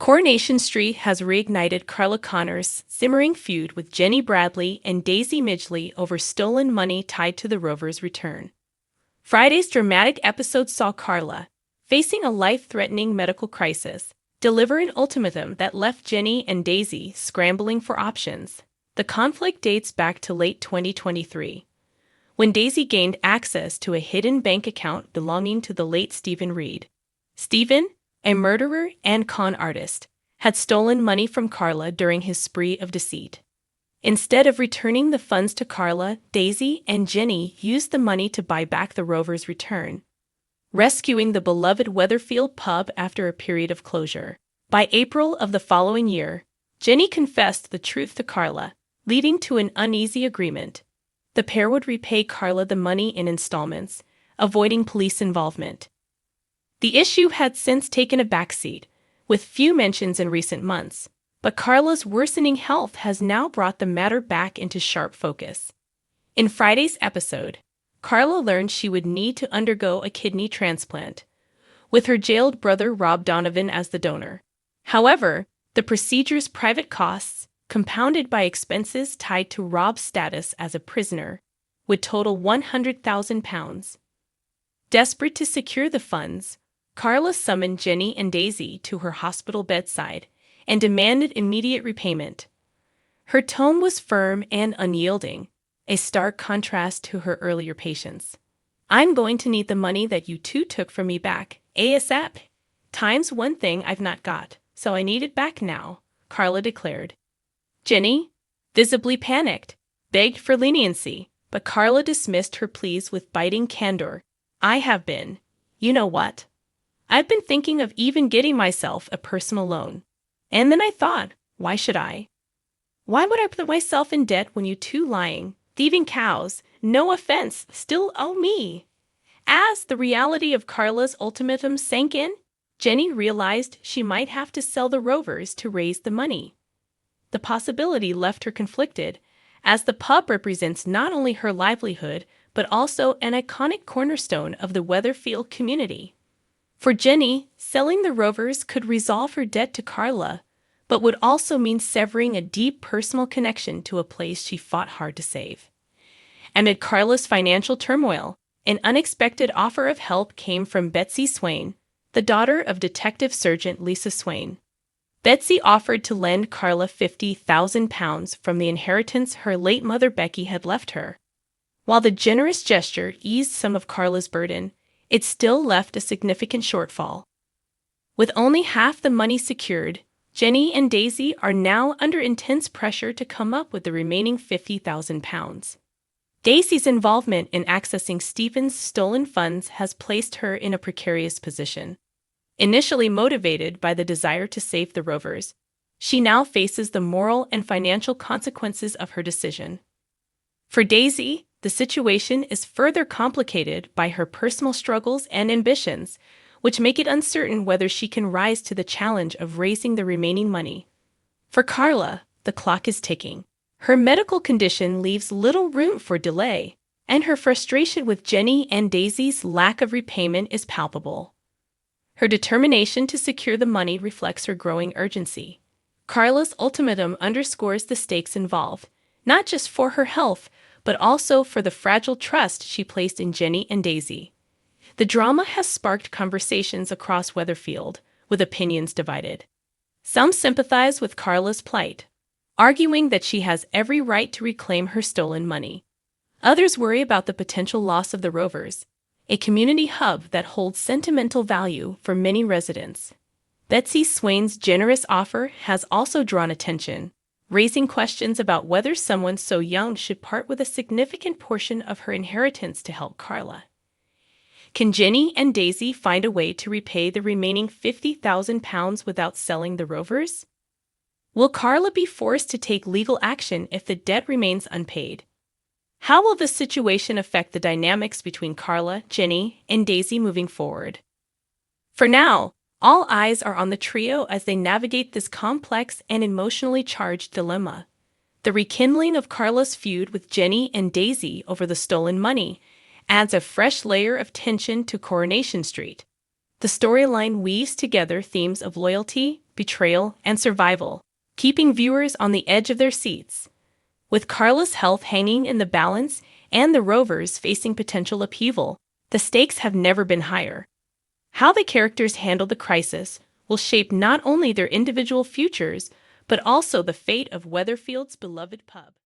Coronation Street has reignited Carla Connor's simmering feud with Jenny Bradley and Daisy Midgley over stolen money tied to the Rovers' return. Friday's dramatic episode saw Carla, facing a life-threatening medical crisis, deliver an ultimatum that left Jenny and Daisy scrambling for options. The conflict dates back to late 2023, when Daisy gained access to a hidden bank account belonging to the late Stephen Reed. Stephen, a murderer and con artist, had stolen money from Carla during his spree of deceit. Instead of returning the funds to Carla, Daisy and Jenny used the money to buy back the Rovers' return, rescuing the beloved Weatherfield pub after a period of closure. By April of the following year, Jenny confessed the truth to Carla, leading to an uneasy agreement. The pair would repay Carla the money in installments, avoiding police involvement. The issue had since taken a backseat, with few mentions in recent months, but Carla's worsening health has now brought the matter back into sharp focus. In Friday's episode, Carla learned she would need to undergo a kidney transplant, with her jailed brother Rob Donovan as the donor. However, the procedure's private costs, compounded by expenses tied to Rob's status as a prisoner, would total £100,000. Desperate to secure the funds, Carla summoned Jenny and Daisy to her hospital bedside and demanded immediate repayment. Her tone was firm and unyielding, a stark contrast to her earlier patience. "I'm going to need the money that you two took from me back, ASAP. Time's one thing I've not got, so I need it back now," Carla declared. Jenny, visibly panicked, begged for leniency, but Carla dismissed her pleas with biting candor. "I have been. You know what? I've been thinking of even getting myself a personal loan. And then I thought, why should I? Why would I put myself in debt when you two lying, thieving cows, no offense, still owe me?" As the reality of Carla's ultimatum sank in, Jenny realized she might have to sell the Rovers to raise the money. The possibility left her conflicted, as the pub represents not only her livelihood, but also an iconic cornerstone of the Weatherfield community. For Jenny, selling the Rovers could resolve her debt to Carla, but would also mean severing a deep personal connection to a place she fought hard to save. Amid Carla's financial turmoil, an unexpected offer of help came from Betsy Swain, the daughter of Detective Sergeant Lisa Swain. Betsy offered to lend Carla £50,000 from the inheritance her late mother Becky had left her. While the generous gesture eased some of Carla's burden, it still left a significant shortfall. With only half the money secured, Jenny and Daisy are now under intense pressure to come up with the remaining £50,000. Daisy's involvement in accessing Stephen's stolen funds has placed her in a precarious position. Initially motivated by the desire to save the Rovers, she now faces the moral and financial consequences of her decision. For Daisy, the situation is further complicated by her personal struggles and ambitions, which make it uncertain whether she can rise to the challenge of raising the remaining money. For Carla, the clock is ticking. Her medical condition leaves little room for delay, and her frustration with Jenny and Daisy's lack of repayment is palpable. Her determination to secure the money reflects her growing urgency. Carla's ultimatum underscores the stakes involved, not just for her health, but also for the fragile trust she placed in Jenny and Daisy. The drama has sparked conversations across Weatherfield, with opinions divided. Some sympathize with Carla's plight, arguing that she has every right to reclaim her stolen money. Others worry about the potential loss of the Rovers, a community hub that holds sentimental value for many residents. Betsy Swain's generous offer has also drawn attention, raising questions about whether someone so young should part with a significant portion of her inheritance to help Carla. Can Jenny and Daisy find a way to repay the remaining £50,000 without selling the Rovers? Will Carla be forced to take legal action if the debt remains unpaid? How will this situation affect the dynamics between Carla, Jenny, and Daisy moving forward? For now, all eyes are on the trio as they navigate this complex and emotionally charged dilemma. The rekindling of Carla's feud with Jenny and Daisy over the stolen money adds a fresh layer of tension to Coronation Street. The storyline weaves together themes of loyalty, betrayal, and survival, keeping viewers on the edge of their seats. With Carla's health hanging in the balance and the Rovers facing potential upheaval, the stakes have never been higher. How the characters handle the crisis will shape not only their individual futures, but also the fate of Weatherfield's beloved pub.